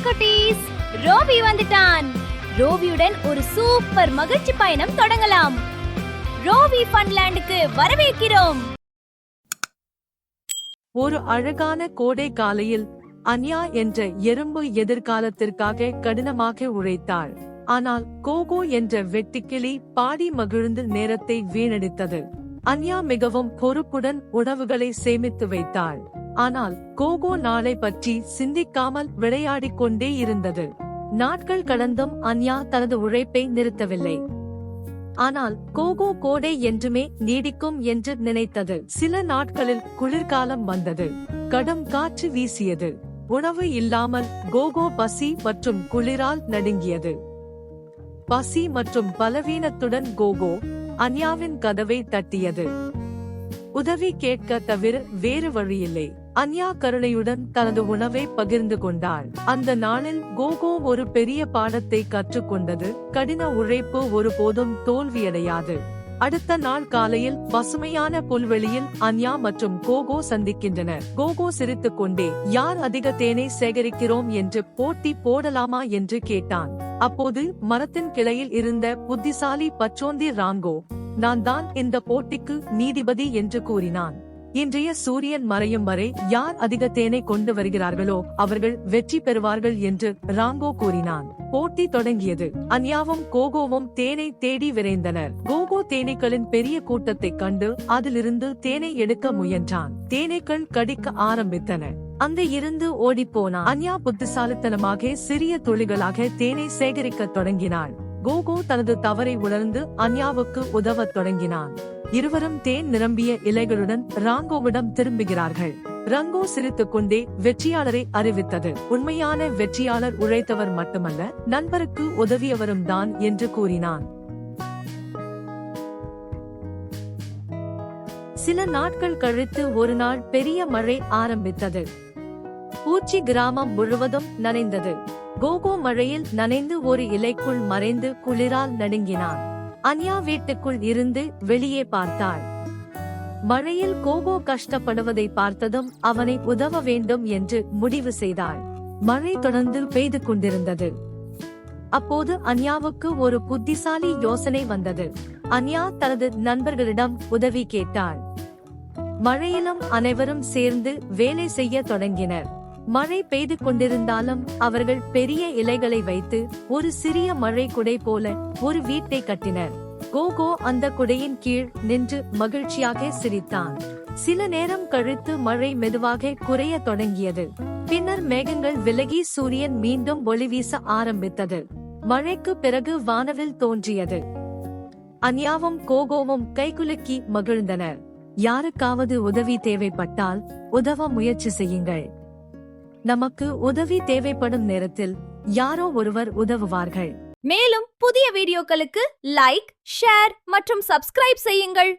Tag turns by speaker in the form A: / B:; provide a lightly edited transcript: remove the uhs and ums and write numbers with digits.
A: குட்டீஸ், ரோபி வந்துட்டான். ரோபியுடன் ஒரு சூப்பர் மகிழ்ச்சி பயணம் தொடங்கலாம். ரோபி ஃபன்லேண்டுக்கு வரவேற்கிறோம்.
B: ஒரு அழகான கோடை காலையில் அன்யா என்ற எறும்பு எதிர்காலத்திற்காக கடினமாக உழைத்தாள். ஆனால் கோகோ என்ற வெட்டுக்கிளி பாடி மகிழ்ந்து நேரத்தை வீணடித்தது. அன்யா மிகவும் பொறுப்புடன் உணவுகளை சேமித்து வைத்தாள். ஆனால் கோகோ நாளை பற்றி சிந்திக்காமல் விளையாடிக் கொண்டே இருந்தது. நாட்கள் கடந்தும் அன்யா தனது உழைப்பை நிறுத்தவில்லை. ஆனால் கோகோ கோடை என்றுமே நீடிக்கும் என்று நினைத்தது. சில நாட்களில் குளிர்காலம் வந்தது. கடும் காற்று வீசியது. உணவு இல்லாமல் கோகோ பசி மற்றும் குளிரால் நடுங்கியது. பசி மற்றும் பலவீனத்துடன் கோகோ அன்யாவின் கதவை தட்டியது. உதவி கேட்க தவிர வேறு வழியில்லை. அன்யா கருணையுடன் தனது உணவை பகிர்ந்து கொண்டாள். அந்த நாளில் கோகோ ஒரு பெரிய பாடத்தை கற்றுக்கொண்டது. கடின உழைப்பு ஒருபோதும் தோல்வியடையாது. அடுத்த நாள் காலையில் பசுமையான புல்வெளியில் அன்யா மற்றும் கோகோ சந்திக்கின்றனர். கோகோ சிரித்துக் கொண்டே, யார் அதிக தேனை சேகரிக்கிறோம் என்று போட்டி போடலாமா என்று கேட்டான். அப்போது மரத்தின் கிளையில் இருந்த புத்திசாலி பச்சோந்தி ராங்கோ, நான் தான் இந்த போட்டிக்கு நீதிபதி என்று கூறினான். இன்றைய சூரியன் மறையும் வரை யார் அதிக தேனை கொண்டு வருகிறார்களோ அவர்கள் வெற்றி பெறுவார்கள் என்று ராங்கோ கூறினான். போட்டி தொடங்கியது. அன்யாவும் கோகோவும் தேனை தேடி விரைந்தனர். கோகோ தேனீக்களின் பெரிய கூட்டத்தை கண்டு அதிலிருந்து தேனை எடுக்க முயன்றான். தேனீக்கள் கடிக்க ஆரம்பித்தன. அங்கே இருந்து ஓடிப்போனான். அன்யா புத்திசாலித்தனமாக சிறிய துளிகளாக தேனை சேகரிக்க தொடங்கினாள். கோகோ தனது தவறை உணர்ந்து அன்யாவுக்கு உதவத் தொடங்கினான். இருவரும் தேன் நிரம்பிய இலைகளுடன் ராங்கோவிடம் திரும்புகிறார்கள். ரங்கோ சிரித்துக் கொண்டே வெற்றியாளரை அறிவித்தது. உண்மையான வெற்றியாளர் உழைத்தவர் மட்டுமல்ல, நண்பருக்கு உதவியவரும் தான் என்று கூறினான். சில நாட்கள் கழித்து ஒரு நாள் பெரிய மழை ஆரம்பித்தது. பூச்சி கிராமம் முழுவதும் நனைந்தது. கோகோ மழையில் நனைந்து ஒரு இலைக்குள் மறைந்து குளிரால் நடுங்கினான். அன்யா வீட்டுக்குள் இருந்து வெளியே பார்த்தாள். மழையில் கோகோ கஷ்டப்படுவதை பார்த்ததும் அவனை உதவ வேண்டும் என்று முடிவு செய்தாள். மழை தொடர்ந்து பெய்து கொண்டிருந்தது. அப்போது அன்யாவுக்கு ஒரு புத்திசாலி யோசனை வந்தது. அன்யா தனது நண்பர்களிடம் உதவி கேட்டாள். மழையிலும் அனைவரும் சேர்ந்து வேலை செய்ய தொடங்கினர். மழை பெய்து கொண்டிருந்தாலும் அவர்கள் பெரிய இலைகளை வைத்து ஒரு சிறிய மழை குடை போல ஒரு வீட்டை கட்டினர். கோகோ அந்த குடையின் கீழ் நின்று மகிழ்ச்சியாக சிரித்தான். சில நேரம் கழித்து மழை மெதுவாக குறைய தொடங்கியது. பின்னர் மேகங்கள் விலகி சூரியன் மீண்டும் ஒளி வீச ஆரம்பித்தது. மழைக்கு பிறகு வானவில் தோன்றியது. அன்யாவும் கோகோவும் கைகுலுக்கி மகிழ்ந்தனர். யாருக்காவது உதவி தேவைப்பட்டால் உதவ முயற்சி செய்யுங்கள். நமக்கு உதவி தேவைப்படும் நேரத்தில் யாரோ ஒருவர் உதவுவார்கள்.
A: மேலும் புதிய வீடியோக்களுக்கு லைக், ஷேர் மற்றும் சப்ஸ்கிரைப் செய்யுங்கள்.